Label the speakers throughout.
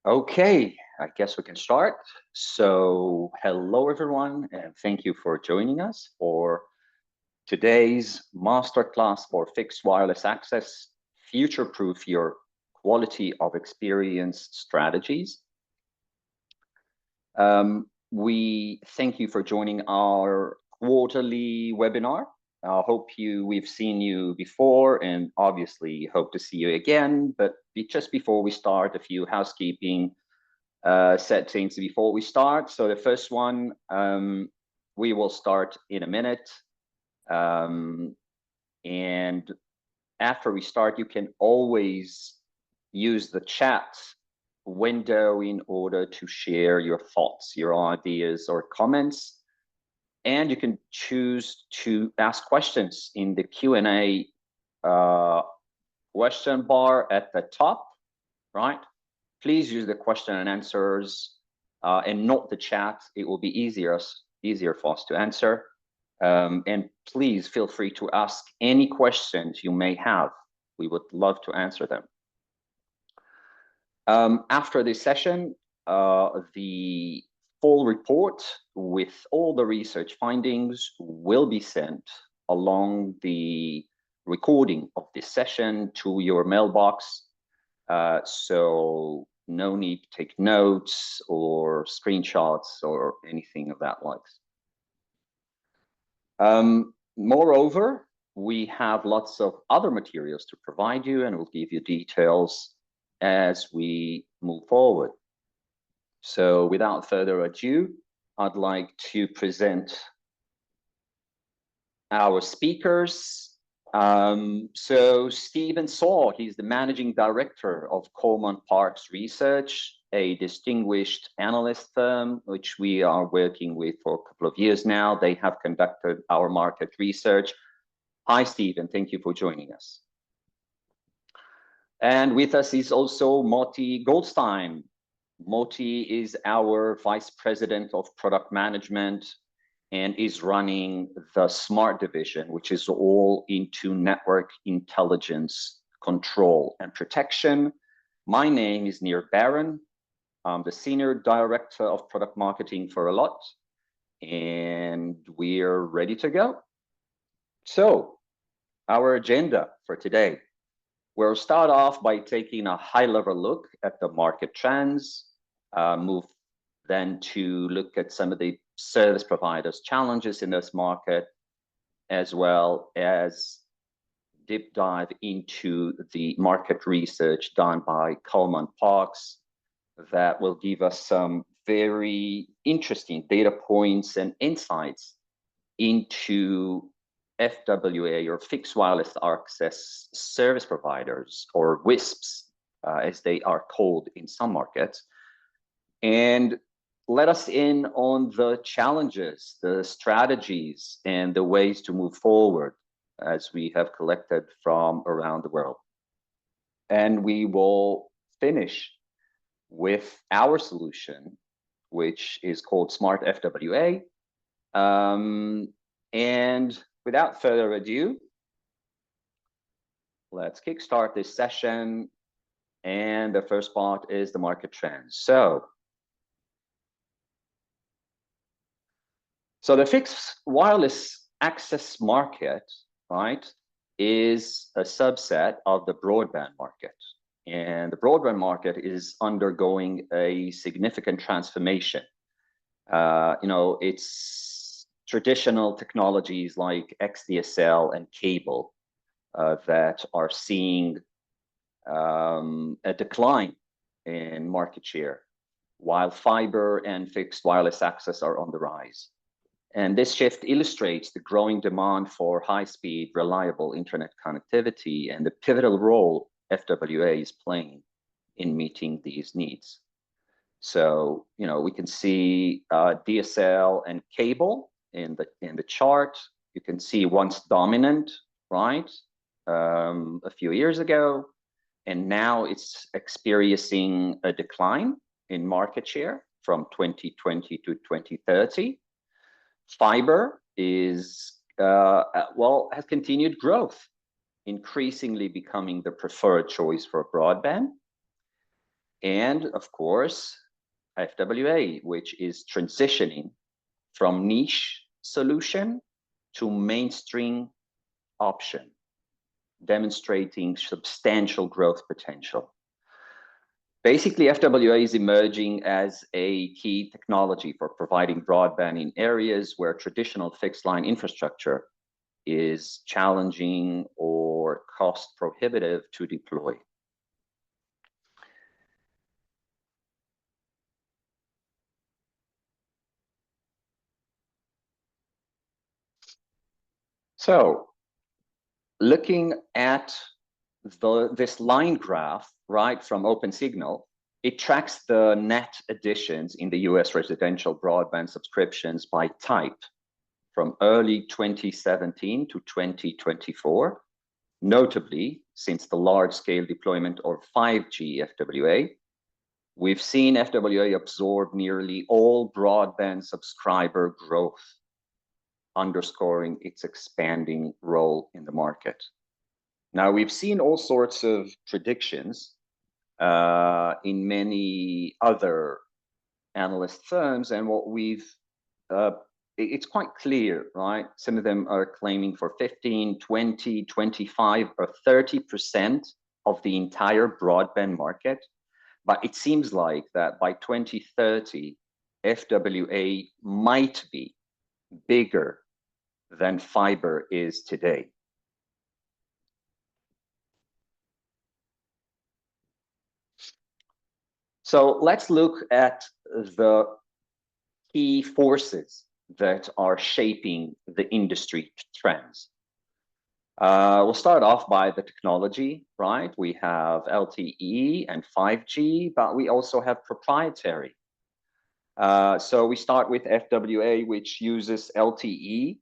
Speaker 1: Okay, I guess we can start. So, hello everyone, and thank you for joining us for today's masterclass for fixed wireless access, future-proof your quality of experience strategies. We thank you for joining our quarterly webinar. I hope we've seen you before and obviously hope to see you again. But just before we start, a few housekeeping settings before we start. So the first one, we will start in a minute. And after we start, you can always use the chat window in order to share your thoughts, your ideas or comments. And you can choose to ask questions in the Q&A question bar at the top, right? Please use the question and answers and not the chat. It will be easier for us to answer. And please feel free to ask any questions you may have. We would love to answer them. After this session, the full report with all the research findings will be sent along the recording of this session to your mailbox. So no need to take notes or screenshots or anything of that like. Moreover, we have lots of other materials to provide you, and we'll give you details as we move forward. So without further ado, I'd like to present our speakers. So Stephen Saw, he's the Managing Director of Colman-Parkes Research, a distinguished analyst firm, which we are working with for a couple of years now. They have conducted our market research. Hi, Stephen, thank you for joining us. And with us is also Moti Goldstein. Moti is our Vice President of Product Management and is running the Smart Division, which is all into network intelligence, control, and protection. My name is Nir Baron. I'm the Senior Director of Product Marketing for Allot, and we're ready to go. So, our agenda for today. We'll start off by taking a high-level look at the market trends, move then to look at some of the service providers' challenges in this market, as well as deep dive into the market research done by Colman-Parkes that will give us some very interesting data points and insights into FWA or fixed wireless access service providers, or WISPs, as they are called in some markets, and let us in on the challenges, the strategies, and the ways to move forward as we have collected from around the world. And we will finish with our solution, which is called Smart FWA. And without further ado, let's kickstart this session. And the first part is the market trends. So the fixed wireless access market, right, is a subset of the broadband market. And the broadband market is undergoing a significant transformation. It's traditional technologies like XDSL and cable that are seeing a decline in market share, while fiber and fixed wireless access are on the rise. And this shift illustrates the growing demand for high-speed, reliable internet connectivity and the pivotal role FWA is playing in meeting these needs. So, we can see DSL and cable in the chart. You can see once dominant, right, a few years ago, and now it's experiencing a decline in market share from 2020 to 2030. Fiber is, has continued growth, increasingly becoming the preferred choice for broadband. And of course, FWA, which is transitioning from niche solution to mainstream option, demonstrating substantial growth potential. Basically, FWA is emerging as a key technology for providing broadband in areas where traditional fixed line infrastructure is challenging or cost prohibitive to deploy. So looking at this line graph, right, from OpenSignal, it tracks the net additions in the US residential broadband subscriptions by type from early 2017 to 2024. Notably, since the large-scale deployment of 5G FWA, we've seen FWA absorb nearly all broadband subscriber growth, underscoring its expanding role in the market. Now, we've seen all sorts of predictions in many other analyst firms, and what it's quite clear, right? Some of them are claiming for 15, 20, 25, or 30% of the entire broadband market. But it seems like that by 2030, FWA might be bigger than fiber is today. So let's look at the key forces that are shaping the industry trends. We'll start off by the technology, right? We have LTE and 5G, but we also have proprietary. So we start with FWA, which uses LTE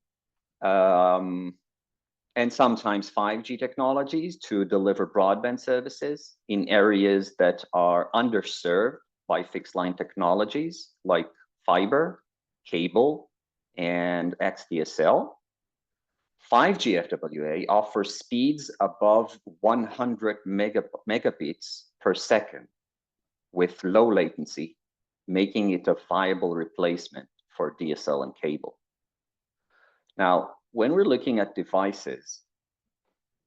Speaker 1: and sometimes 5G technologies to deliver broadband services in areas that are underserved by fixed line technologies like fiber, cable, and XDSL. 5G FWA offers speeds above 100 megabits per second with low latency, making it a viable replacement for DSL and cable. Now, when we're looking at devices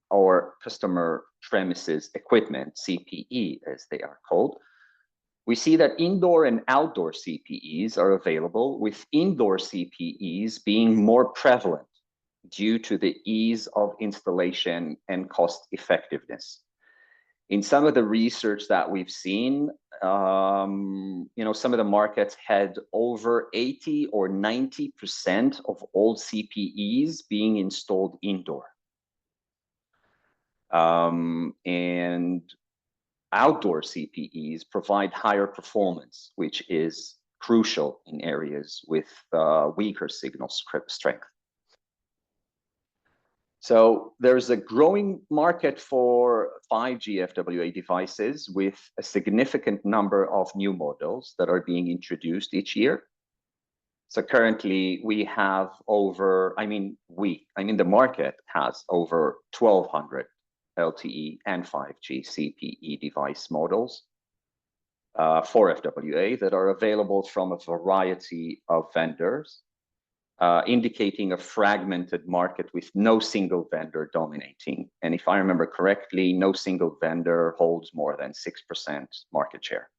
Speaker 1: or customer premises equipment, CPE as they are called, we see that indoor and outdoor CPEs are available, with indoor CPEs being more prevalent due to the ease of installation and cost effectiveness. In some of the research that we've seen, some of the markets had over 80 or 90% of all CPEs being installed indoor. And outdoor CPEs provide higher performance, which is crucial in areas with weaker signal strength. So there's a growing market for 5G FWA devices with a significant number of new models that are being introduced each year. So currently we have the market has over 1,200 LTE and 5G CPE device models for FWA that are available from a variety of vendors, indicating a fragmented market with no single vendor dominating. And if I remember correctly, no single vendor holds more than 6% market share.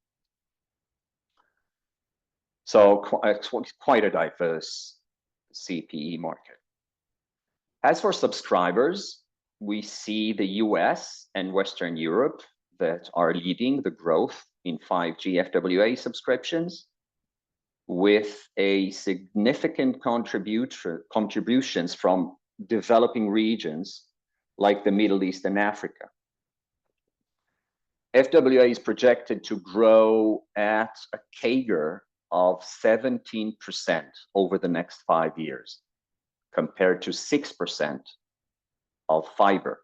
Speaker 1: So it's quite a diverse CPE market. As for subscribers, we see the US and Western Europe that are leading the growth in 5G FWA subscriptions, with a significant contributions from developing regions like the Middle East and Africa. FWA is projected to grow at a CAGR of 17% over the next 5 years, compared to 6% of fiber.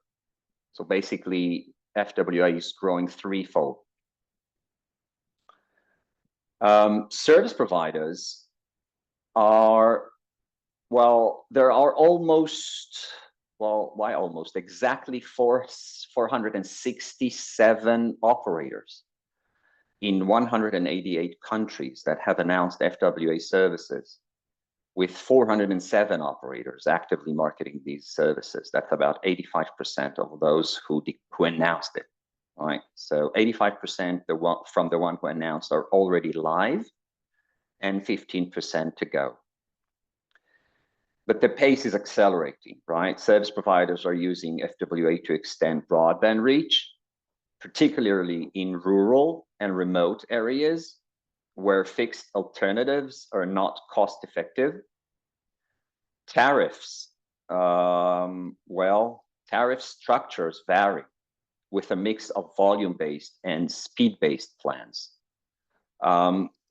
Speaker 1: So basically, FWA is growing threefold. Service providers are, there are exactly 467 operators. in 188 countries that have announced FWA services, with 407 operators actively marketing these services. That's about 85% of those who announced it, right? So 85% from the one who announced are already live, and 15% to go. But the pace is accelerating, right? Service providers are using FWA to extend broadband reach, particularly in rural and remote areas where fixed alternatives are not cost effective. Tariffs, tariff structures vary with a mix of volume-based and speed-based plans.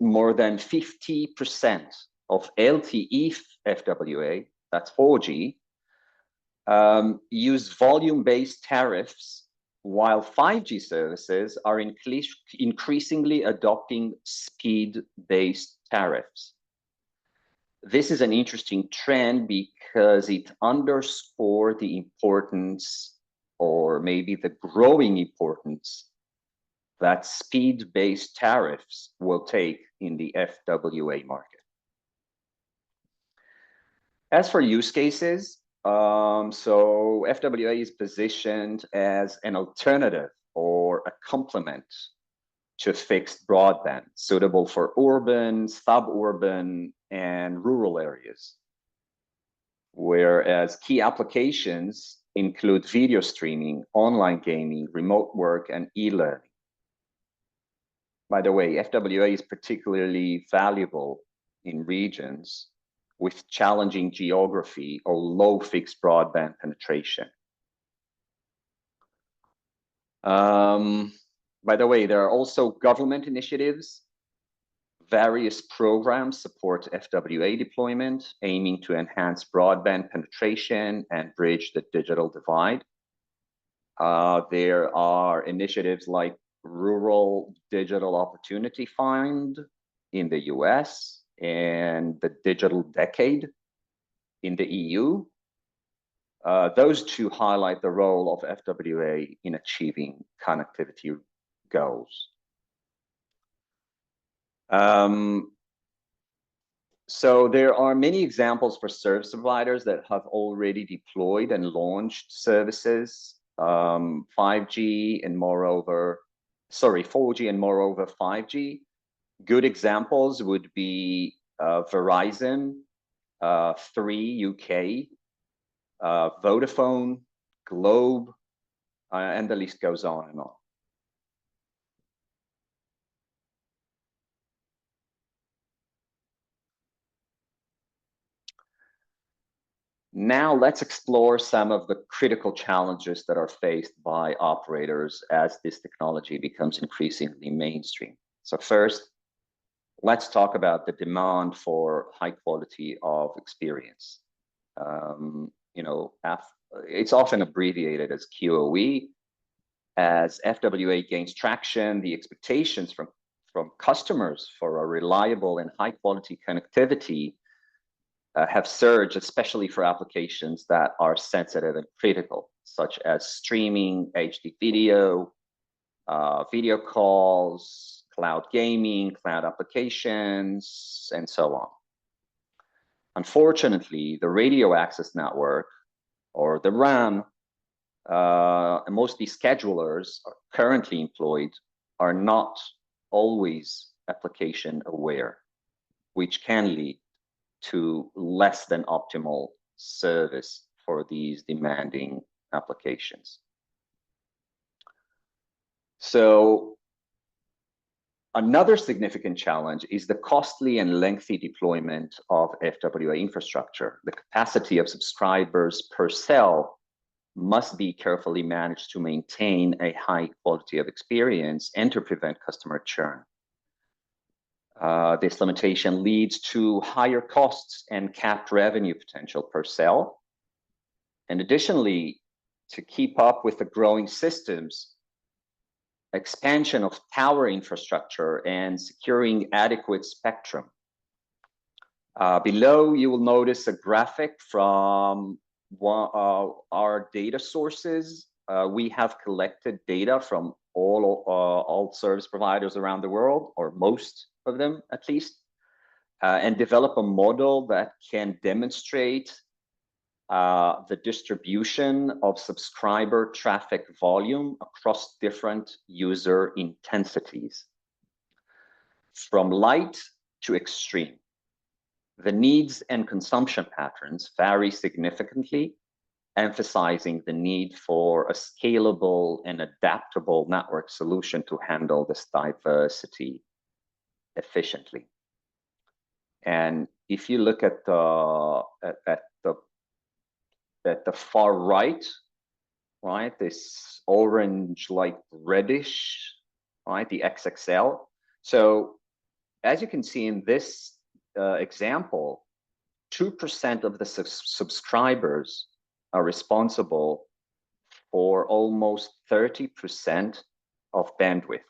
Speaker 1: More than 50% of LTE FWA, that's 4G, use volume-based tariffs, while 5G services are increasingly adopting speed-based tariffs. This is an interesting trend because it underscores the importance, or maybe the growing importance, that speed-based tariffs will take in the FWA market. As for use cases, so FWA is positioned as an alternative or a complement to fixed broadband, suitable for urban, suburban, and rural areas. Whereas key applications include video streaming, online gaming, remote work, and e-learning. By the way, FWA is particularly valuable in regions with challenging geography or low fixed broadband penetration. By the way, there are also government initiatives. Various programs support FWA deployment, aiming to enhance broadband penetration and bridge the digital divide. There are initiatives like Rural Digital Opportunity Fund in the US and the Digital Decade in the EU. Those two highlight the role of FWA in achieving connectivity goals. So there are many examples for service providers that have already deployed and launched services, 4G and moreover 5G. Good examples would be Verizon, 3 UK, Vodafone, Globe, and the list goes on and on. Now let's explore some of the critical challenges that are faced by operators as this technology becomes increasingly mainstream. So first, let's talk about the demand for high quality of experience. It's often abbreviated as QoE. As FWA gains traction, the expectations from customers for a reliable and high quality connectivity have surged, especially for applications that are sensitive and critical, such as streaming, HD video, video calls, cloud gaming, cloud applications, and so on. Unfortunately, the radio access network, or the RAN, and mostly schedulers are currently employed, are not always application aware, which can lead to less than optimal service for these demanding applications. So another significant challenge is the costly and lengthy deployment of FWA infrastructure. The capacity of subscribers per cell must be carefully managed to maintain a high quality of experience and to prevent customer churn. This limitation leads to higher costs and capped revenue potential per cell. And additionally, to keep up with the growing systems, expansion of tower infrastructure and securing adequate spectrum. Below, you will notice a graphic from our data sources. We have collected data from all service providers around the world, or most of them at least, and develop a model that can demonstrate the distribution of subscriber traffic volume across different user intensities, from light to extreme. The needs and consumption patterns vary significantly, emphasizing the need for a scalable and adaptable network solution to handle this diversity efficiently. And if you look at the far right, this orange, like reddish, right, the XXL. So as you can see in this example, 2% of the subscribers are responsible for almost 30% of bandwidth,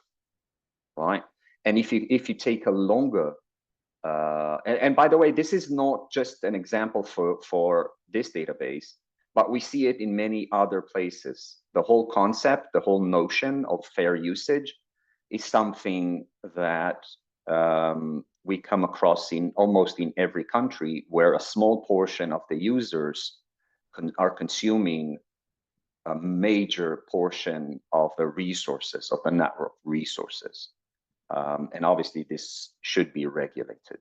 Speaker 1: right? And if you take a longer, and by the way, this is not just an example for this database, but we see it in many other places. The whole concept, the whole notion of fair usage is something that we come across in almost in every country, where a small portion of the users are consuming a major portion of the resources, of the network resources. And obviously this should be regulated.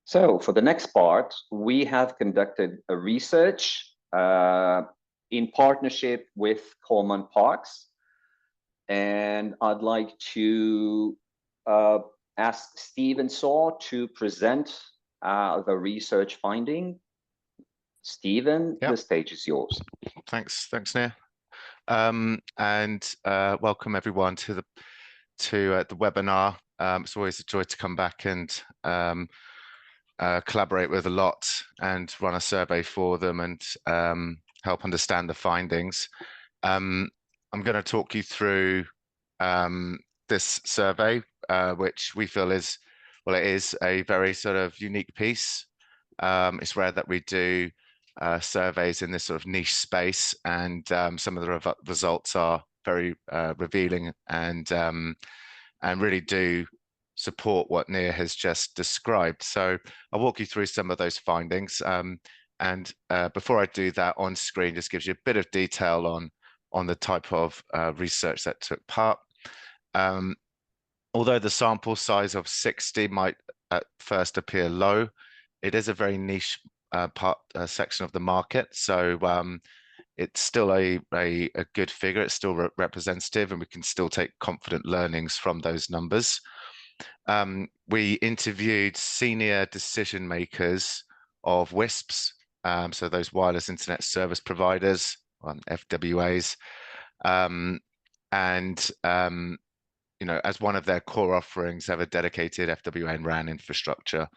Speaker 1: So for the next part, we have conducted a research in partnership with Colman-Parkes. And I'd like to ask Stephen Saw to present the research finding. Stephen, the stage is yours.
Speaker 2: Thanks, Nir. And welcome everyone to the webinar. It's always a joy to come back and collaborate with a lot and run a survey for them and help understand the findings. I'm going to talk you through this survey, which we feel is, well, it is a very sort of unique piece. It's rare that we do surveys in this sort of niche space, and some of the results are very revealing and really do support what Nir has just described. So I'll walk you through some of those findings. And before I do that, on screen just gives you a bit of detail on the type of research that took part. Although the sample size of 60 might at first appear low, it is a very niche section of the market. So it's still a good figure. It's still representative, and we can still take confident learnings from those numbers. We interviewed senior decision makers of WISPs, so those wireless internet service providers, FWAs, and you know, as one of their core offerings, have a dedicated FWA and RAN infrastructure.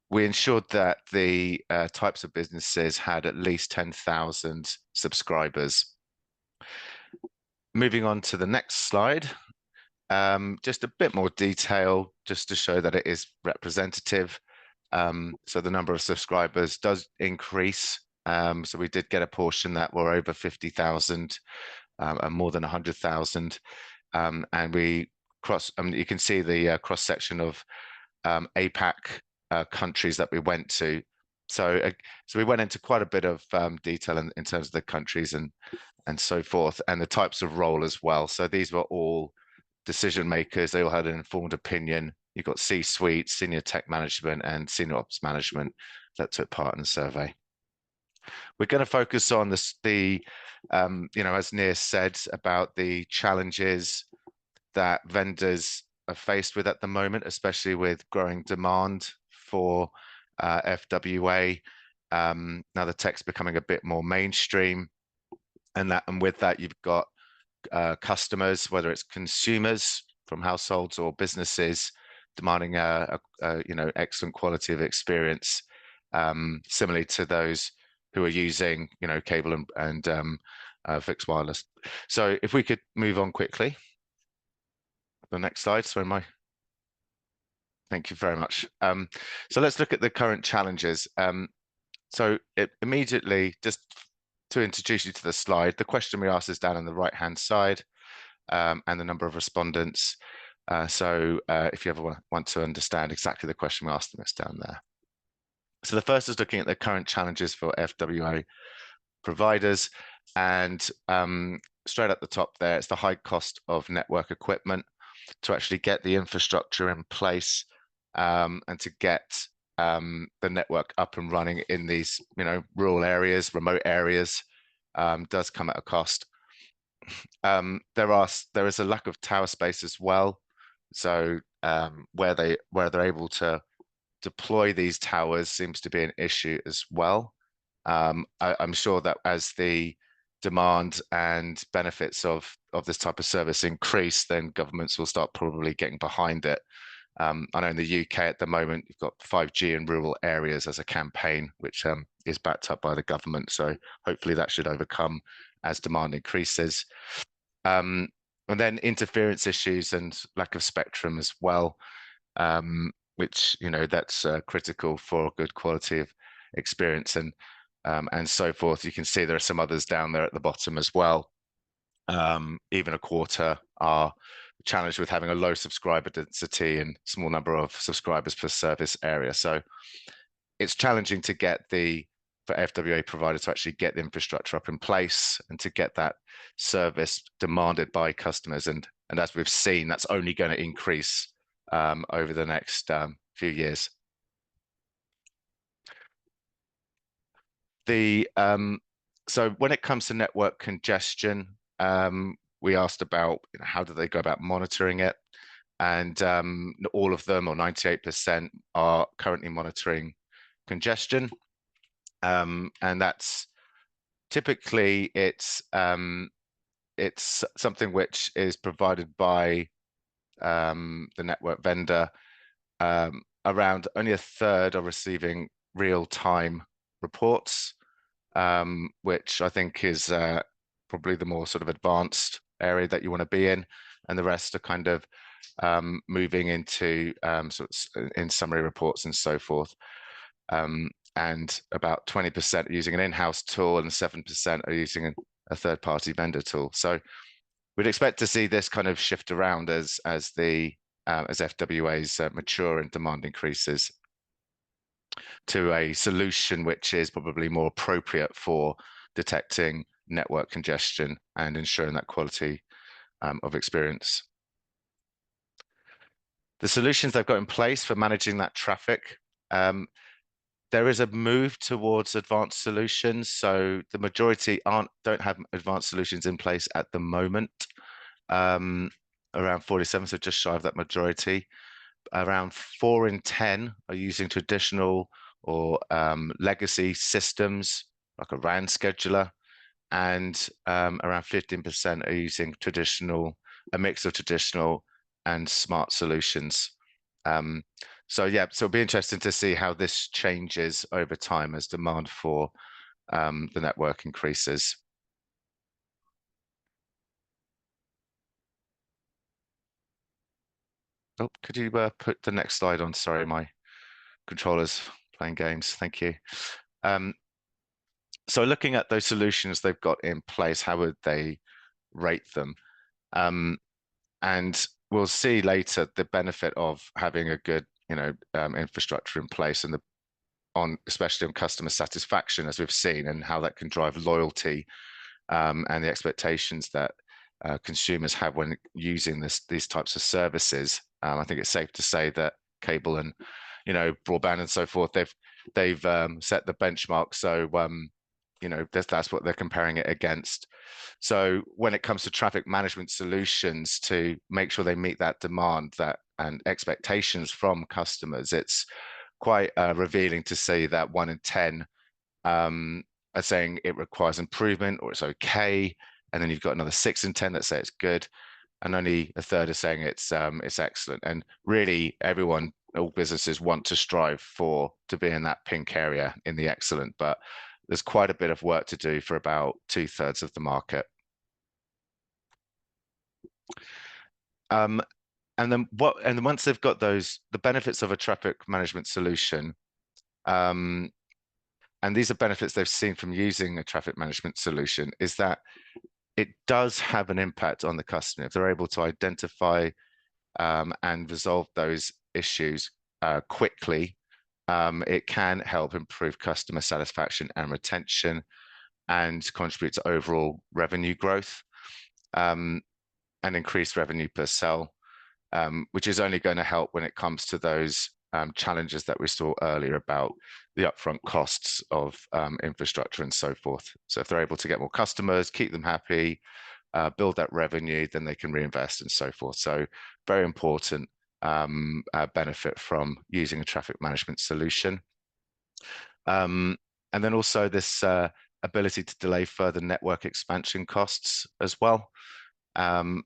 Speaker 2: We ensured that the types of businesses had at least 10,000 subscribers. Moving on to the next slide, just a bit more detail, just to show that it is representative. So the number of subscribers does increase. So we did get a portion that were over 50,000 and more than 100,000. And we you can see the cross section of APAC countries that we went to. So we went into quite a bit of detail in terms of the countries and so forth, and the types of role as well. So these were all decision makers. They all had an informed opinion. You've got C-suite, senior tech management, and senior ops management that took part in the survey. We're going to focus on you know, as Nir said, about the challenges that vendors are faced with at the moment, especially with growing demand for FWA. Now the tech's becoming a bit more mainstream, and with that you've got customers, whether it's consumers from households or businesses, demanding you know, excellent quality of experience, similarly to those who are using, you know, cable and fixed wireless. So if we could move on quickly. The next slide. Thank you very much. So let's look at the current challenges. So it immediately, just to introduce you to the slide, the question we asked is down on the right-hand side, and the number of respondents. If you ever want to understand exactly the question we asked them, it's down there. So the first is looking at the current challenges for FWA providers, and straight at the top there, it's the high cost of network equipment to actually get the infrastructure in place, and to get the network up and running in these, rural areas, remote areas, does come at a cost. There is a lack of tower space as well. So where they're able to deploy these towers seems to be an issue as well. I'm sure that as the demand and benefits of this type of service increase, then governments will start probably getting behind it. I know in the UK at the moment, you've got 5G in rural areas as a campaign, which is backed up by the government. So hopefully that should overcome as demand increases. And then interference issues and lack of spectrum as well, which, that's critical for good quality of experience and so forth. You can see there are some others down there at the bottom as well. Even a quarter are challenged with having a low subscriber density and small number of subscribers per service area. So it's challenging to get for FWA providers to actually get the infrastructure up in place and to get that service demanded by customers. And as we've seen, that's only going to increase over the next few years. So when it comes to network congestion, we asked about how do they go about monitoring it, and all of them, or 98%, are currently monitoring congestion, and that's typically it's something which is provided by the network vendor. Around only a third are receiving real-time reports, which I think is probably the more sort of advanced area that you want to be in, and the rest are kind of moving into in summary reports and so forth. And about 20% are using an in-house tool, and 7% are using a third-party vendor tool. So we'd expect to see this kind of shift around as FWAs mature and demand increases, to a solution which is probably more appropriate for detecting network congestion and ensuring that quality of experience. The solutions they've got in place for managing that traffic, there is a move towards advanced solutions. So the majority don't have advanced solutions in place at the moment. Around 47, so just shy of that majority. Around 4 in 10 are using traditional or legacy systems like a RAN scheduler, and around 15% are using a mix of traditional and smart solutions. So it'll be interesting to see how this changes over time as demand for the network increases. Oh, could you put the next slide on? Sorry, my controller's playing games. Thank you. So looking at those solutions they've got in place, how would they rate them? And we'll see later the benefit of having a good, infrastructure in place, and especially on customer satisfaction, as we've seen, and how that can drive loyalty, and the expectations that consumers have when using these types of services. I think it's safe to say that cable and broadband and so forth, they've set the benchmark. So that's what they're comparing it against. So when it comes to traffic management solutions, to make sure they meet that demand and expectations from customers, it's quite revealing to see that 1 in 10 are saying it requires improvement or it's okay, and then you've got another 6 in 10 that say it's good, and only a third are saying it's excellent. And really, all businesses want to strive to be in that pink area, in the excellent, but there's quite a bit of work to do for about 2/3 of the market. And then once they've got the benefits of a traffic management solution, and these are benefits they've seen from using a traffic management solution, is that it does have an impact on the customer. If they're able to identify and resolve those issues quickly, it can help improve customer satisfaction and retention and contribute to overall revenue growth and increase revenue per sell, which is only going to help when it comes to those challenges that we saw earlier about the upfront costs of infrastructure and so forth. So if they're able to get more customers, keep them happy, build that revenue, then they can reinvest and so forth. So very important benefit from using a traffic management solution. And then also this ability to delay further network expansion costs as well, and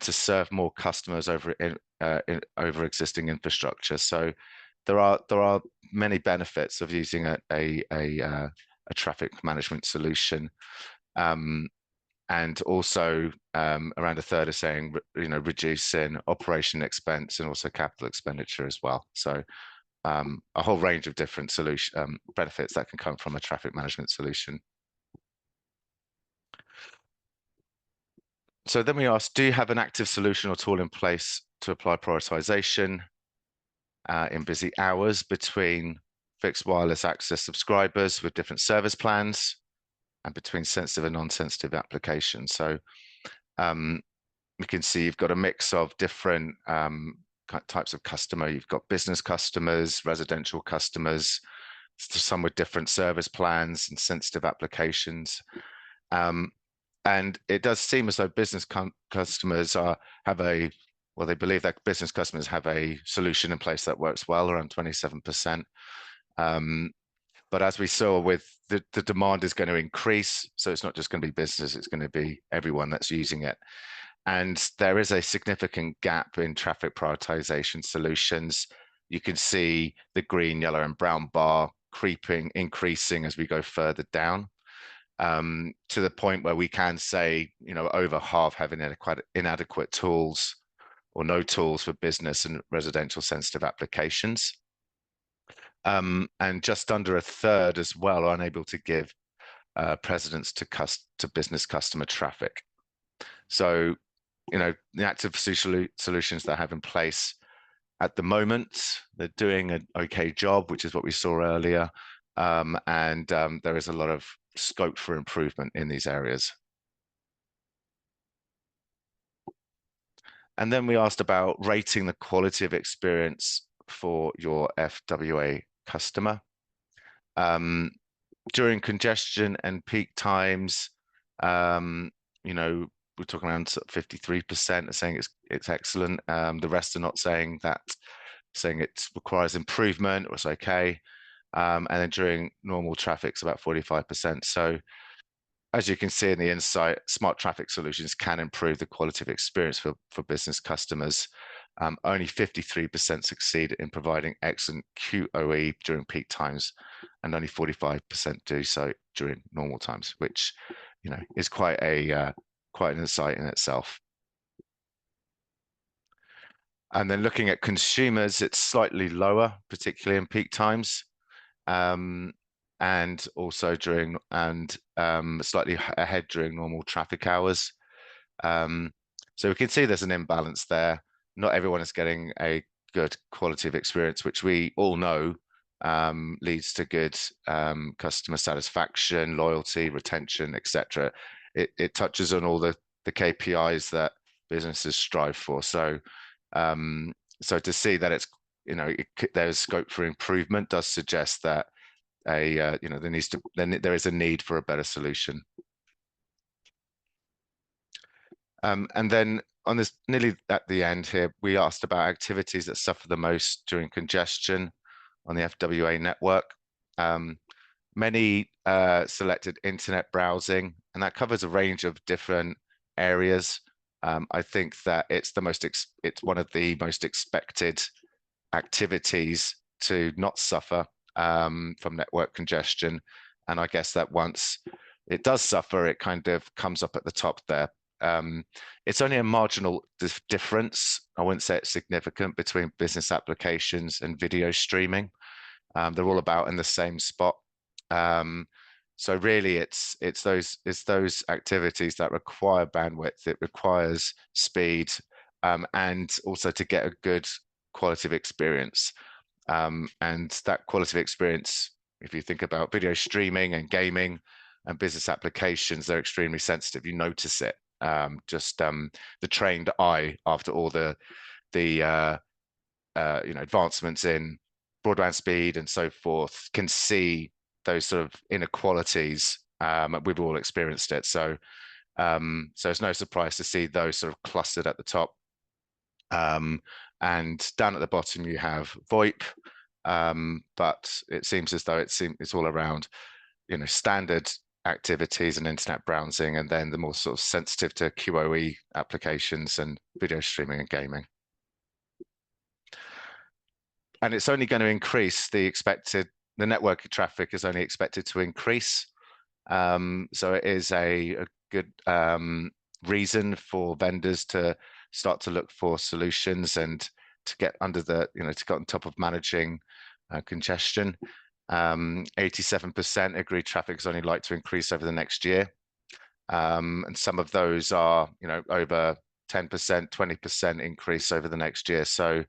Speaker 2: to serve more customers over existing infrastructure. So there are many benefits of using a traffic management solution. And also around a third are saying, reducing operation expense and also capital expenditure as well. So a whole range of different benefits that can come from a traffic management solution. So then we asked, do you have an active solution or tool in place to apply prioritization in busy hours between fixed wireless access subscribers with different service plans and between sensitive and non-sensitive applications? So you can see you've got a mix of different types of customer. You've got business customers, residential customers, some with different service plans and sensitive applications. And it does seem as though business customers they believe that business customers have a solution in place that works well, around 27%. But as we saw, with the demand is going to increase, so it's not just going to be business, it's going to be everyone that's using it. And there is a significant gap in traffic prioritization solutions. You can see the green, yellow, and brown bar increasing as we go further down, to the point where we can say, over half have inadequate tools or no tools for business and residential sensitive applications. And just under a third as well are unable to give precedence to business customer traffic. So, the active solutions that I have in place at the moment, they're doing an okay job, which is what we saw earlier. And there is a lot of scope for improvement in these areas. And then we asked about rating the quality of experience for your FWA customer. During congestion and peak times, we're talking around 53% are saying it's excellent. The rest are not saying that, saying it requires improvement or it's okay. And then during normal traffic, it's about 45%. So as you can see in the insight, smart traffic solutions can improve the quality of experience for business customers. Only 53% succeed in providing excellent QoE during peak times, and only 45% do so during normal times, which is quite an insight in itself. And then looking at consumers, it's slightly lower, particularly in peak times, and also slightly ahead during normal traffic hours. So we can see there's an imbalance there. Not everyone is getting a good quality of experience, which we all know leads to good customer satisfaction, loyalty, retention, etc. It touches on all the KPIs that businesses strive for. So to see that it's there's scope for improvement does suggest that there is a need for a better solution. And then on this, nearly at the end here, we asked about activities that suffer the most during congestion on the FWA network. Many selected internet browsing, and that covers a range of different areas. I think that it's one of the most expected activities to not suffer from network congestion. And I guess that once it does suffer, it kind of comes up at the top there. It's only a marginal difference. I wouldn't say it's significant between business applications and video streaming. They're all about in the same spot. So really, it's those activities that require bandwidth. It requires speed, and also to get a good quality of experience. And that quality of experience, if you think about video streaming and gaming and business applications, they're extremely sensitive. You notice it. The trained eye, after all the advancements in broadband speed and so forth, can see those sort of inequalities. We've all experienced it. So it's no surprise to see those sort of clustered at the top. And down at the bottom you have VoIP, but it seems as though it's all around, standard activities and internet browsing, and then the more sort of sensitive to QoE applications and video streaming and gaming. And it's only going to increase. The network traffic is only expected to increase. So it is a good reason for vendors to start to look for solutions and to get under to get on top of managing congestion. 87% agree traffic is only likely to increase over the next year. And some of those are, over 10%, 20% increase over the next year. So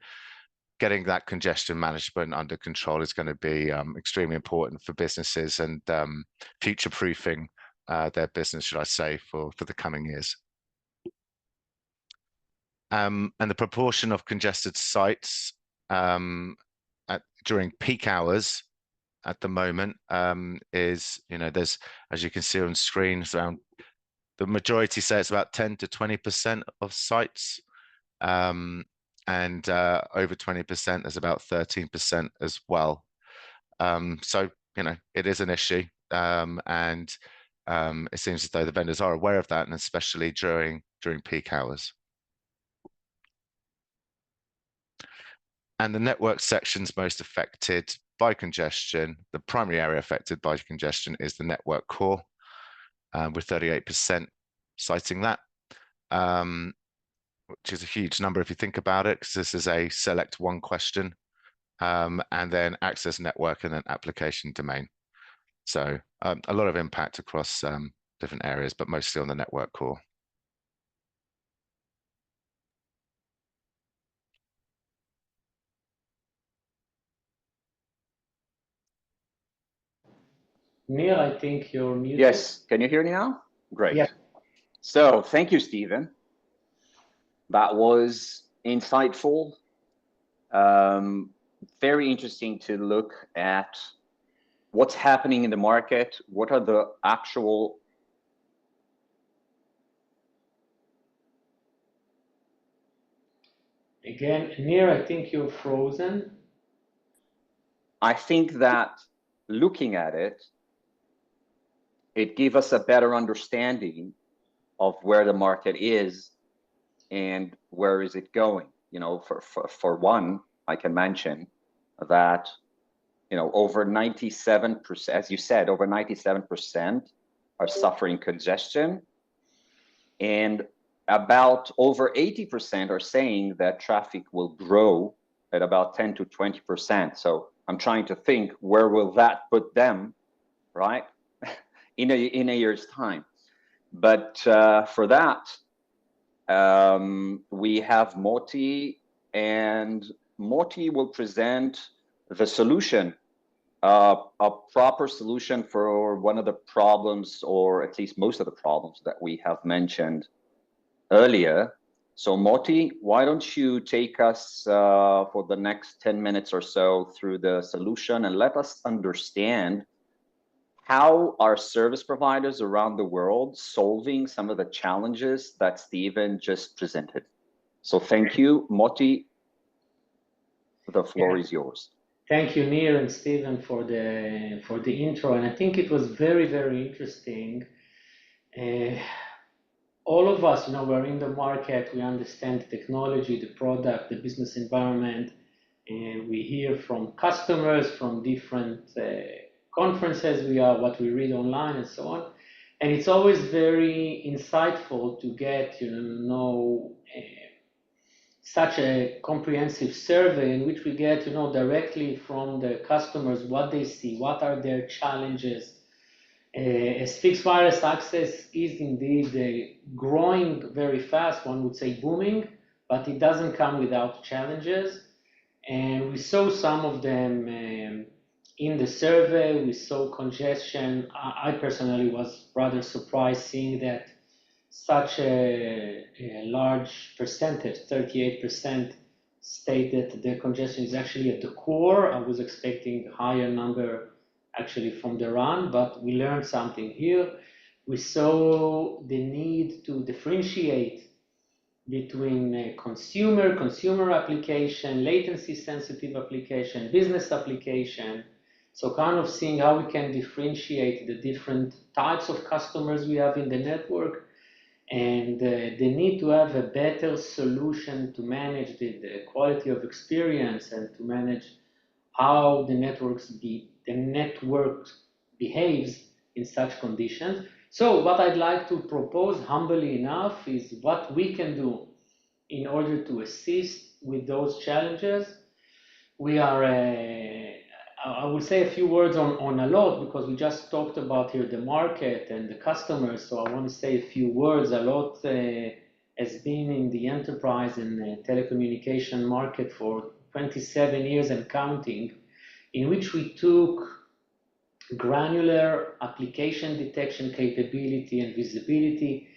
Speaker 2: getting that congestion management under control is going to be extremely important for businesses, and future-proofing their business, should I say, for the coming years. And the proportion of congested sites during peak hours at the moment is, there's, as you can see on screen, around, the majority say it's about 10 to 20% of sites. And over 20%, there's about 13% as well. So, it is an issue. And it seems as though the vendors are aware of that, and especially during peak hours. And the network sections most affected by congestion, the primary area affected by congestion is the network core, with 38% citing that, which is a huge number if you think about it, because this is a select one question, and then access network and then application domain. So a lot of impact across different areas, but mostly on the network core.
Speaker 3: Neil, I think you're muted.
Speaker 1: Yes, can you hear me now? Great.
Speaker 3: Yeah.
Speaker 1: So thank you, Stephen. That was insightful. Very interesting to look at what's happening in the market. What are the actual
Speaker 3: Again, Nir, I think you're frozen.
Speaker 1: I think that looking at it, it gives us a better understanding of where the market is and where is it going. For one, I can mention that, over 97%, as you said, over 97% are suffering congestion, and about over 80% are saying that traffic will grow at about 10 to 20%. So I'm trying to think, where will that put them, right? in a year's time. But for that, we have Moti, and Moti will present the solution, a proper solution for one of the problems, or at least most of the problems that we have mentioned earlier. So Moti, why don't you take us for the next 10 minutes or so through the solution, and let us understand how are service providers around the world solving some of the challenges that Stephen just presented. So thank you, Moti. The floor is yours.
Speaker 3: Thank you, Nir and Stephen, for the intro, and I think it was very, very interesting. All of us, we're in the market, we understand the technology, the product, the business environment, and we hear from customers, from different conferences what we read online and so on. And it's always very insightful to get, know such a comprehensive survey in which we get to know directly from the customers what they see, what are their challenges. As fixed wireless access is indeed growing very fast, one would say booming, but it doesn't come without challenges. And we saw some of them in the survey. We saw congestion. I personally was rather surprised seeing that such a large percentage, 38%, state that the congestion is actually at the core. I was expecting a higher number actually from the run, but we learned something here. We saw the need to differentiate between consumer application, latency sensitive application, business application. So kind of seeing how we can differentiate the different types of customers we have in the network, and the need to have a better solution to manage the quality of experience and to manage how the network behaves in such conditions. So what I'd like to propose, humbly enough, is what we can do in order to assist with those challenges. We are, I will say a few words on Allot, because we just talked about here the market and the customers. So I want to say a few words. Allot has been in the enterprise and telecommunication market for 27 years and counting, in which we took granular application detection capability and visibility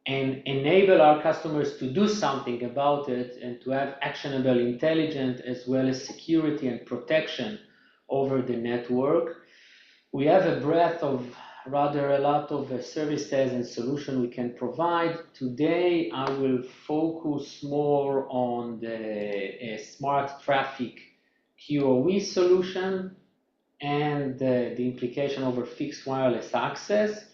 Speaker 3: and enable our customers to do something about it and to have actionable intelligence as well as security and protection over the network. We have a breadth of rather a lot of services and solutions we can provide. Today, I will focus more on the smart traffic QoE solution and the implication over fixed wireless access.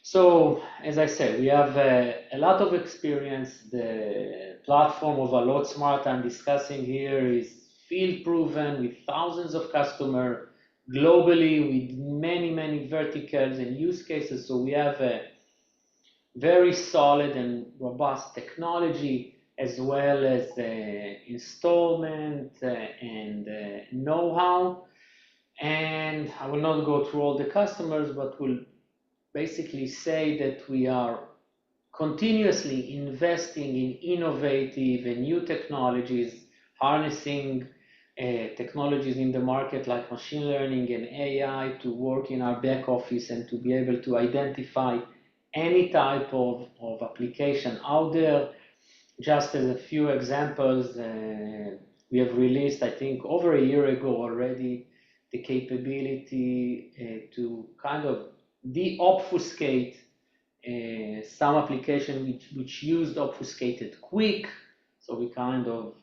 Speaker 3: So, as I said, we have a lot of experience. The platform of Allot Smart I'm discussing here is field proven with thousands of customers globally, with many verticals and use cases. So we have a very solid and robust technology, as well as installment and know-how. And I will not go through all the customers, but will basically say that we are continuously investing in innovative and new technologies, harnessing technologies in the market like machine learning and AI to work in our back office and to be able to identify any type of application out there. Just as a few examples, we have released, I think, over a year ago already, the capability to kind of de-obfuscate some application which used obfuscated quick. So we kind of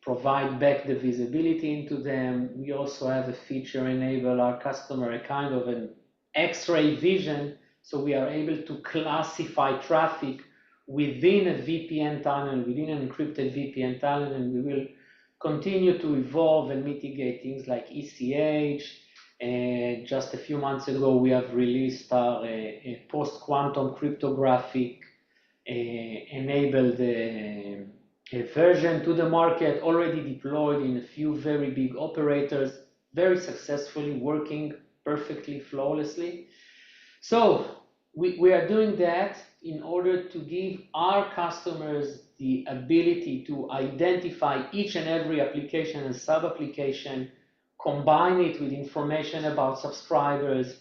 Speaker 3: provide back the visibility into them. We also have a feature enable our customer a kind of an X-ray vision, so we are able to classify traffic within a VPN tunnel, within an encrypted VPN tunnel, and we will continue to evolve and mitigate things like ECH. Just a few months ago, we have released our post-quantum cryptographic enabled version to the market, already deployed in a few very big operators, very successfully, working perfectly, flawlessly. So we are doing that in order to give our customers the ability to identify each and every application and sub-application, combine it with information about subscribers,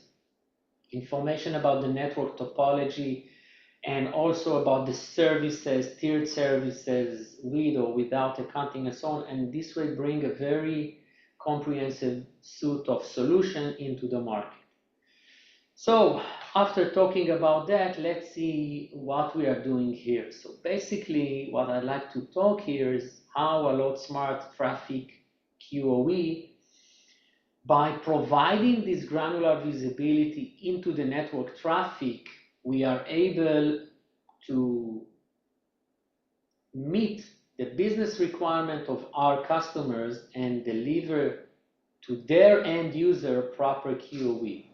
Speaker 3: information about the network topology, and also about the services, tiered services, with or without accounting and so on. And this way bring a very comprehensive suite of solutions into the market. So after talking about that, let's see what we are doing here. So basically what I'd like to talk here is how Allot Smart Traffic QoE, by providing this granular visibility into the network traffic, we are able to meet the business requirement of our customers and deliver to their end user proper QoE.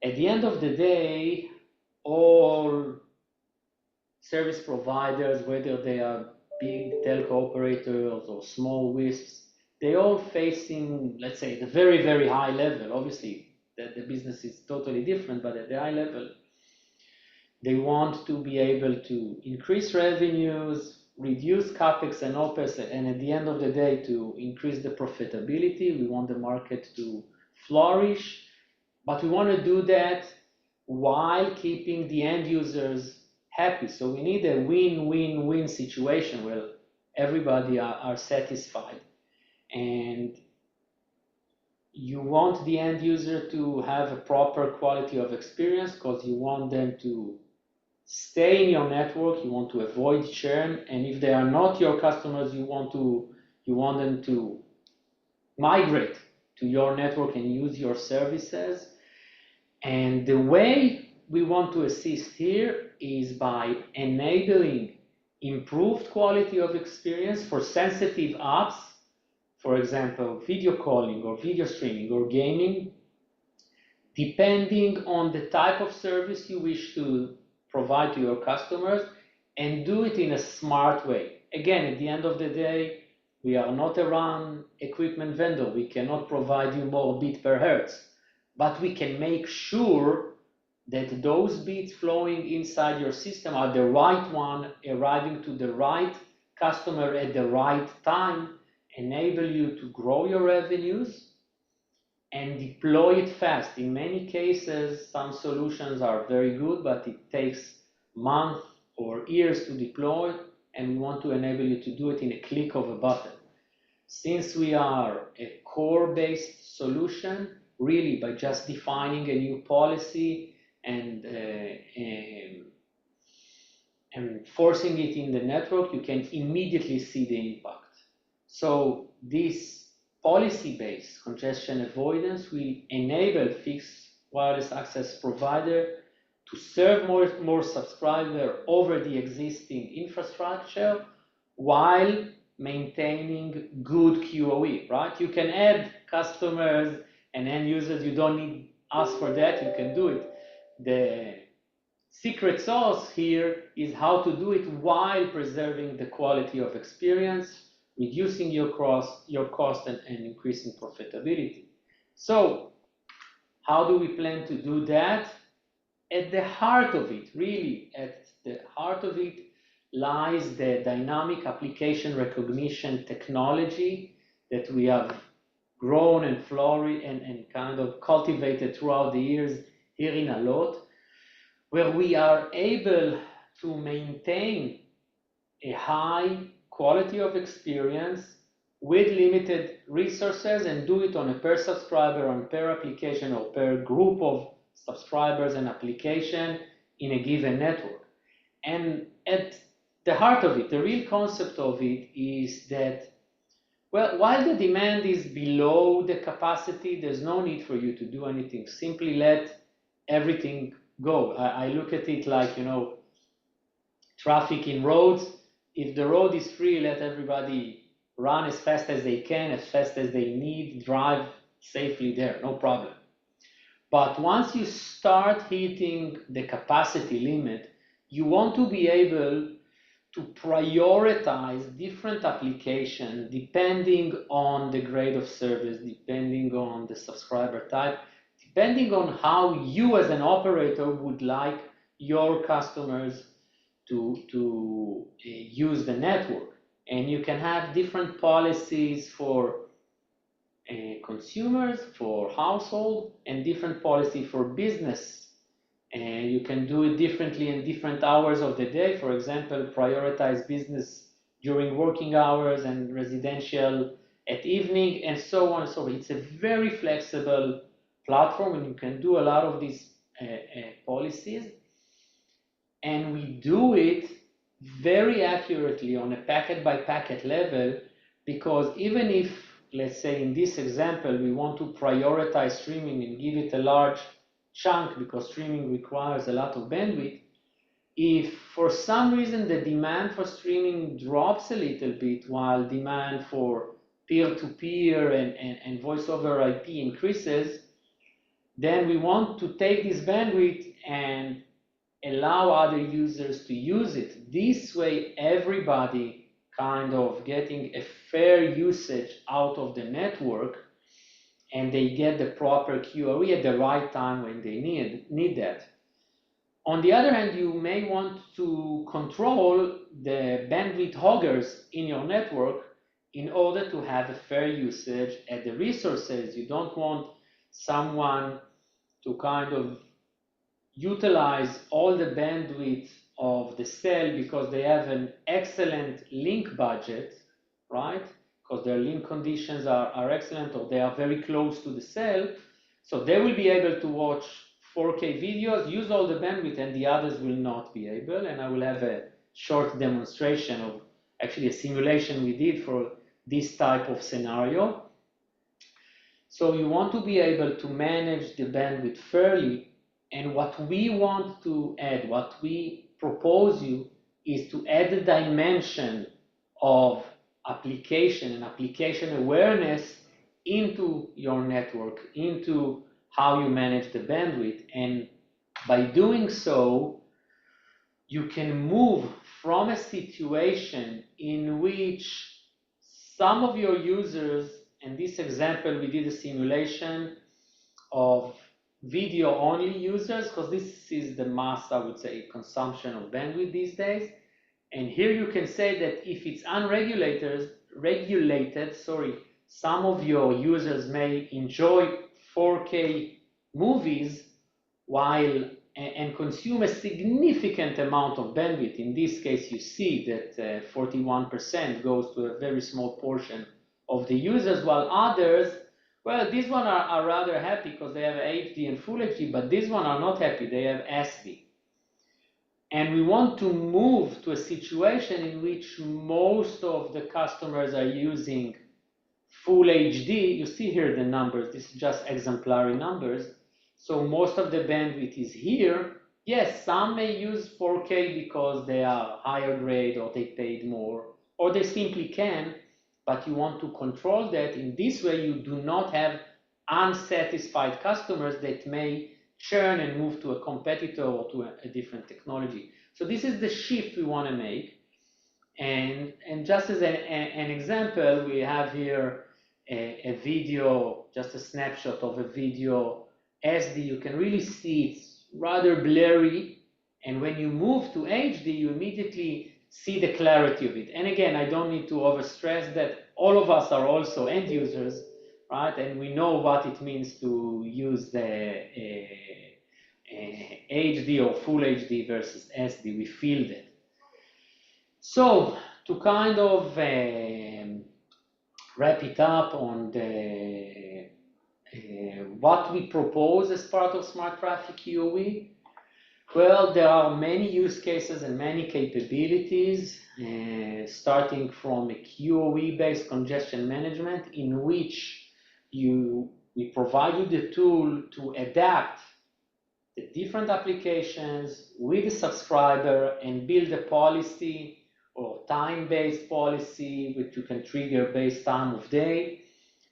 Speaker 3: At the end of the day, all service providers, whether they are big telco operators or small WISPs, they all facing, let's say, the very, very high level. Obviously, the business is totally different, but at the high level, they want to be able to increase revenues, reduce CapEx and OpEx, and at the end of the day, to increase the profitability. We want the market to flourish, but we want to do that while keeping the end users happy. So we need a win-win-win situation where everybody are satisfied. And you want the end user to have a proper quality of experience because you want them to stay in your network, you want to avoid churn, and if they are not your customers, you want them to migrate to your network and use your services. And the way we want to assist here is by enabling improved quality of experience for sensitive apps, for example, video calling or video streaming or gaming, depending on the type of service you wish to provide to your customers, and do it in a smart way. Again, at the end of the day, we are not a RAN equipment vendor. We cannot provide you more bit per hertz, but we can make sure that those bits flowing inside your system are the right one, arriving to the right customer at the right time, enable you to grow your revenues and deploy it fast. In many cases, some solutions are very good, but it takes months or years to deploy, and we want to enable you to do it in a click of a button. Since we are a core-based solution, really by just defining a new policy and forcing it in the network, you can immediately see the impact. So this policy-based congestion avoidance will enable fixed wireless access provider to serve more subscribers over the existing infrastructure while maintaining good QoE, right? You can add customers and end users. You don't need us for that. You can do it. The secret sauce here is how to do it while preserving the quality of experience, reducing your cost and increasing profitability. So how do we plan to do that? At the heart of it, really, at the heart of it lies the dynamic application recognition technology that we have grown and flourished and kind of cultivated throughout the years here in Allot, where we are able to maintain a high quality of experience with limited resources and do it on a per subscriber, on per application, or per group of subscribers and application in a given network. And at the heart of it, the real concept of it is that, well, while the demand is below the capacity, there's no need for you to do anything. Simply let everything go. I look at it like, traffic in roads. If the road is free, let everybody run as fast as they can, as fast as they need, drive safely there, no problem. But once you start hitting the capacity limit, you want to be able to prioritize different applications depending on the grade of service, depending on the subscriber type, depending on how you as an operator would like your customers to use the network. And you can have different policies for consumers, for household, and different policy for business. And you can do it differently in different hours of the day. For example, prioritize business during working hours and residential at evening, and so on and so on. It's a very flexible platform, and you can do a lot of these policies. And we do it very accurately on a packet by packet level, because even if, let's say in this example, we want to prioritize streaming and give it a large chunk because streaming requires a lot of bandwidth, if for some reason the demand for streaming drops a little bit while demand for peer-to-peer and voice over IP increases, then we want to take this bandwidth and allow other users to use it. This way, everybody kind of getting a fair usage out of the network, and they get the proper QoE at the right time when they need that. On the other hand, you may want to control the bandwidth hoggers in your network in order to have a fair usage at the resources. You don't want someone to kind of utilize all the bandwidth of the cell because they have an excellent link budget, right? Because their link conditions are excellent, or they are very close to the cell. So they will be able to watch 4K videos, use all the bandwidth, and the others will not be able. And I will have a short demonstration of actually a simulation we did for this type of scenario. So you want to be able to manage the bandwidth fairly. And what we want to add, what we propose you, is to add a dimension of application and application awareness into your network, into how you manage the bandwidth. And by doing so, you can move from a situation in which some of your users, in this example, we did a simulation of video-only users, because this is the mass, I would say, consumption of bandwidth these days. And here you can say that if it's unregulated, some of your users may enjoy 4K movies while and consume a significant amount of bandwidth. In this case, you see that 41% goes to a very small portion of the users, while others, well, these ones are rather happy because they have HD and Full HD, but these ones are not happy, they have SD. And we want to move to a situation in which most of the customers are using Full HD. You see here the numbers, this is just exemplary numbers. So most of the bandwidth is here. Yes, some may use 4K because they are higher grade or they paid more, or they simply can, but you want to control that. In this way, you do not have unsatisfied customers that may churn and move to a competitor or to a different technology. So this is the shift we want to make. And just as an example, we have here a video, just a snapshot of a video SD. You can really see it's rather blurry. And when you move to HD, you immediately see the clarity of it. And again, I don't need to overstress that all of us are also end users, right? And we know what it means to use the HD or Full HD versus SD. We feel that. So to kind of wrap it up on the what we propose as part of Smart Traffic QoE, well, there are many use cases and many capabilities, starting from a QoE-based congestion management, in which we provide you the tool to adapt the different applications with the subscriber and build a policy or time-based policy, which you can trigger based time of day,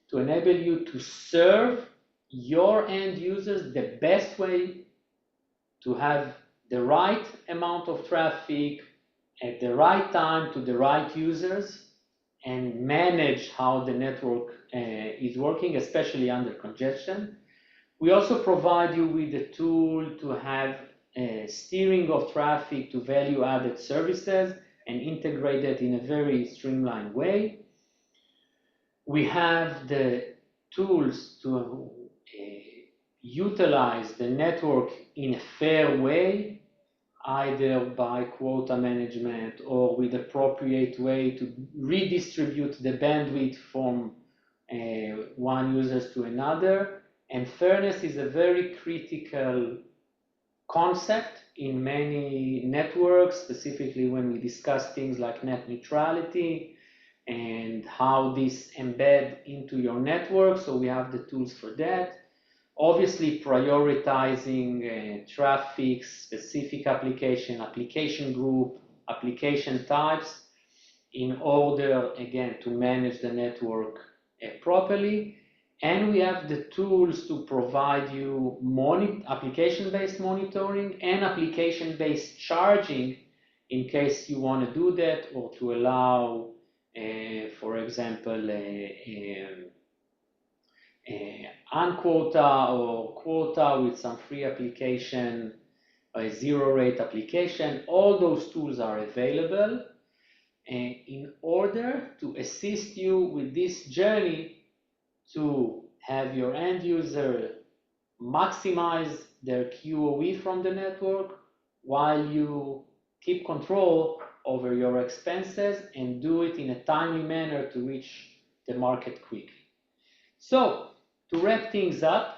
Speaker 3: to enable you to serve your end users the best way, to have the right amount of traffic at the right time to the right users, and manage how the network is working, especially under congestion. We also provide you with the tool to have steering of traffic to value-added services and integrate that in a very streamlined way. We have the tools to utilize the network in a fair way, either by quota management or with appropriate way to redistribute the bandwidth from one user to another. And fairness is a very critical concept in many networks, specifically when we discuss things like net neutrality and how this embed into your network. So we have the tools for that. Obviously prioritizing traffic, specific application group, application types, in order, again, to manage the network properly. And we have the tools to provide you application-based monitoring and application-based charging in case you want to do that, or to allow For example, unquota or quota with some free application, a zero rate application. All those tools are available in order to assist you with this journey to have your end user maximize their QoE from the network while you keep control over your expenses and do it in a timely manner to reach the market quickly. So, to wrap things up,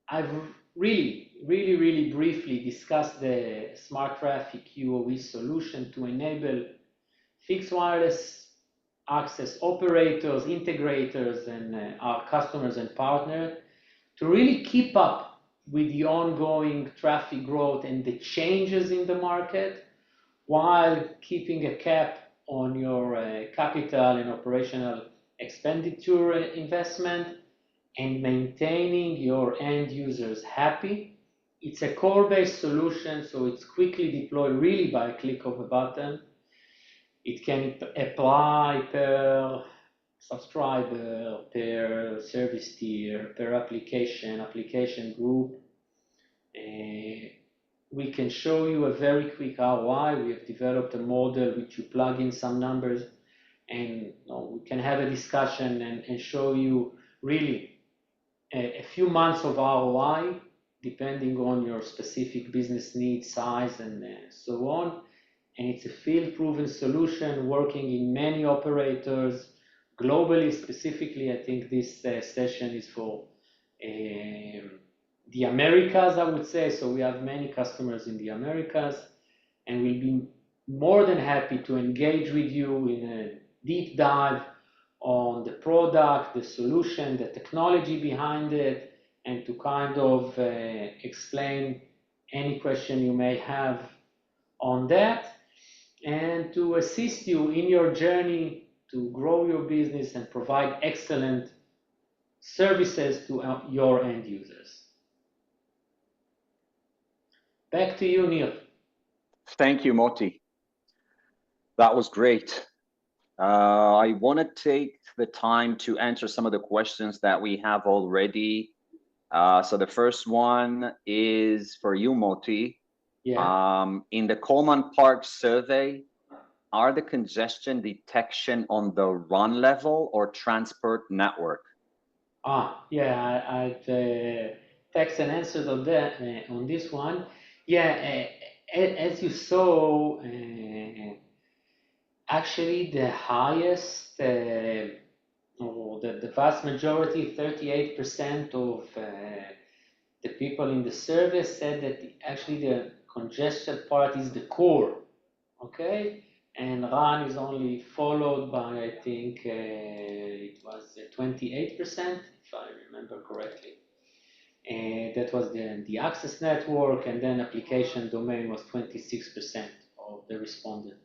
Speaker 3: I've really briefly discussed the Smart Traffic QoE solution to enable fixed wireless access operators, integrators, and our customers and partners to really keep up with the ongoing traffic growth and the changes in the market while keeping a cap on your capital and operational expenditure investment and maintaining your end users happy. It's a core-based solution, so it's quickly deployed really by a click of a button. It can apply per subscriber, per service tier, per application group. We can show you a very quick ROI. We have developed a model which you plug in some numbers and we can have a discussion and show you really a few months of ROI depending on your specific business needs, size, and so on. And it's a field-proven solution working in many operators globally. Specifically, I think this session is for the Americas, I would say. So we have many customers in the Americas, and we'll be more than happy to engage with you in a deep dive on the product, the solution, the technology behind it, and to kind of explain any question you may have on that, and to assist you in your journey to grow your business and provide excellent services to your end users. Back to you, Nir.
Speaker 1: Thank you, Moti. That was great. I want to take the time to answer some of the questions that we have already. So the first one is for you, Moti.
Speaker 3: Yeah.
Speaker 1: In the Colman-Parkes survey, are the congestion detection on the RAN level or transport network?
Speaker 3: Yeah, I've text and answered on that on this one. Yeah, as you saw, actually the highest, or the vast majority, 38% of the people in the survey said that actually the congestion part is the core, okay? And RAN is only followed by, I think, it was 28%, if I remember correctly. And that was the access network, and then application domain was 26% of the respondents.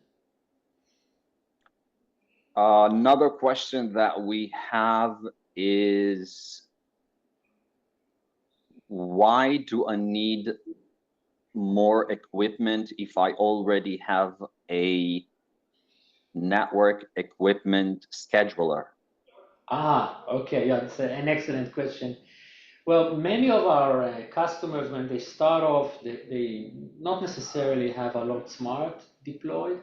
Speaker 1: Another question that we have is, why do I need more equipment if I already have a network equipment scheduler?
Speaker 3: Okay, yeah, that's an excellent question. Well, many of our customers, when they start off, they not necessarily have a lot smart deployed,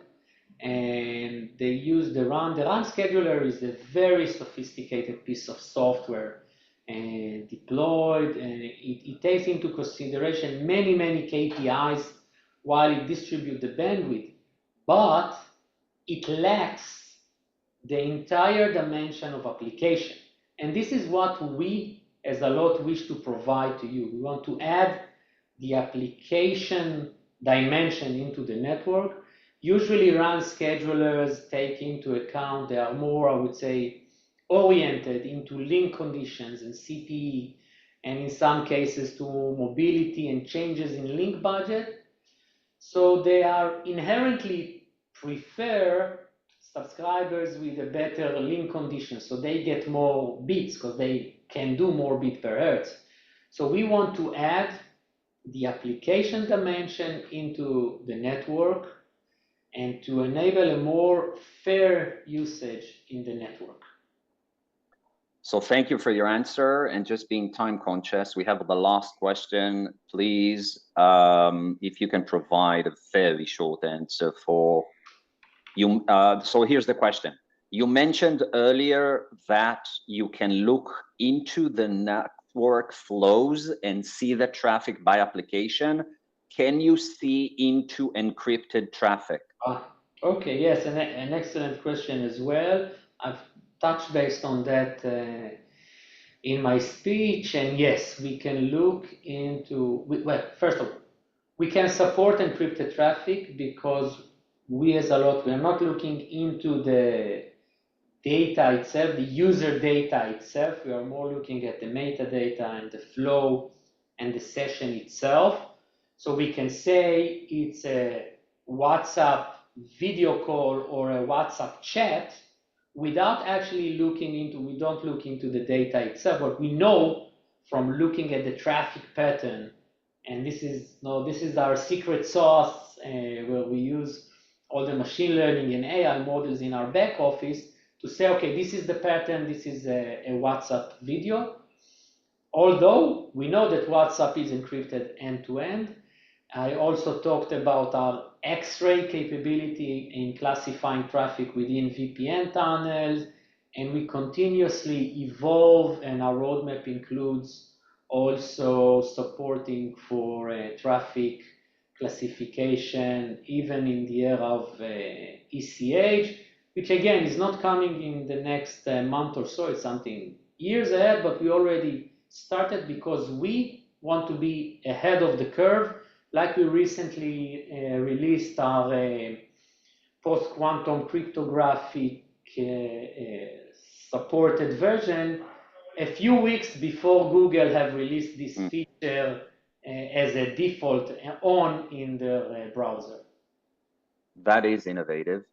Speaker 3: and they use the RAN. The RAN scheduler is a very sophisticated piece of software and deployed, and it takes into consideration many KPIs while it distributes the bandwidth, but it lacks the entire dimension of application. And this is what we as Allot wish to provide to you. We want to add the application dimension into the network. Usually RAN schedulers take into account, they are more, I would say, oriented into link conditions and CPE, and in some cases to mobility and changes in link budget. So they are inherently prefer subscribers with a better link condition, so they get more bits because they can do more bit per hertz. So we want to add the application dimension into the network and to enable a more fair usage in the network.
Speaker 1: So thank you for your answer, and just being time conscious, we have the last question. Please, if you can provide a very short answer for you. So here's the question. You mentioned earlier that you can look into the network flows and see the traffic by application. Can you see into encrypted traffic?
Speaker 3: Okay, yes, an excellent question as well. I've touched based on that in my speech, and yes, we can look into, well, first of all, we can support encrypted traffic because we as Allot, we are not looking into the data itself, the user data itself. We are more looking at the metadata and the flow and the session itself. So we can say it's a WhatsApp video call or a WhatsApp chat without actually looking into, we don't look into the data itself, but we know from looking at the traffic pattern, and this is our secret sauce where we use all the machine learning and AI models in our back office to say, okay, this is the pattern, this is a WhatsApp video. Although we know that WhatsApp is encrypted end-to-end, I also talked about our X-ray capability in classifying traffic within VPN tunnels, and we continuously evolve, and our roadmap includes also supporting for traffic classification, even in the era of ECH, which again is not coming in the next month or so. It's something years ahead, but we already started because we want to be ahead of the curve. Like we recently released our post-quantum cryptographic supported version a few weeks before Google have released this feature as a default on in their browser.
Speaker 1: That is innovative.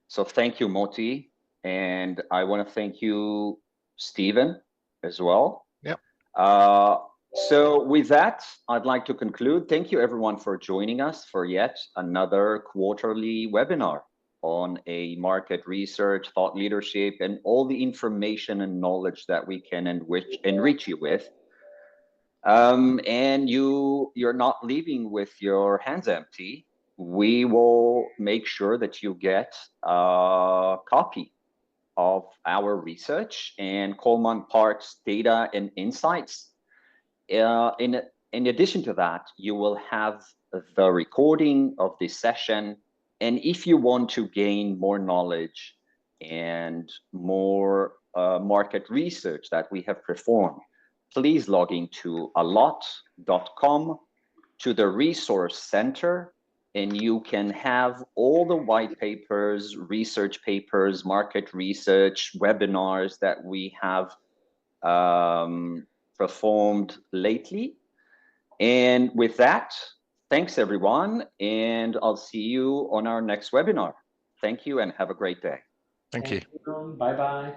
Speaker 1: So thank you, Moti. And I want to thank you, Stephen, as well.
Speaker 2: Yep.
Speaker 1: So with that, I'd like to conclude. Thank you, everyone, for joining us for yet another quarterly webinar on a market research, thought leadership, and all the information and knowledge that we can enrich you with. And you're not leaving with your hands empty. We will make sure that you get a copy of our research and Colman-Parkes data and insights. In addition to that, you will have the recording of this session. And if you want to gain more knowledge and more market research that we have performed, please log into allot.com to the resource center, and you can have all the white papers, research papers, market research, webinars that we have performed lately. And with that, thanks everyone, and I'll see you on our next webinar. Thank you and have a great day.
Speaker 2: Thank you.
Speaker 3: Bye-bye.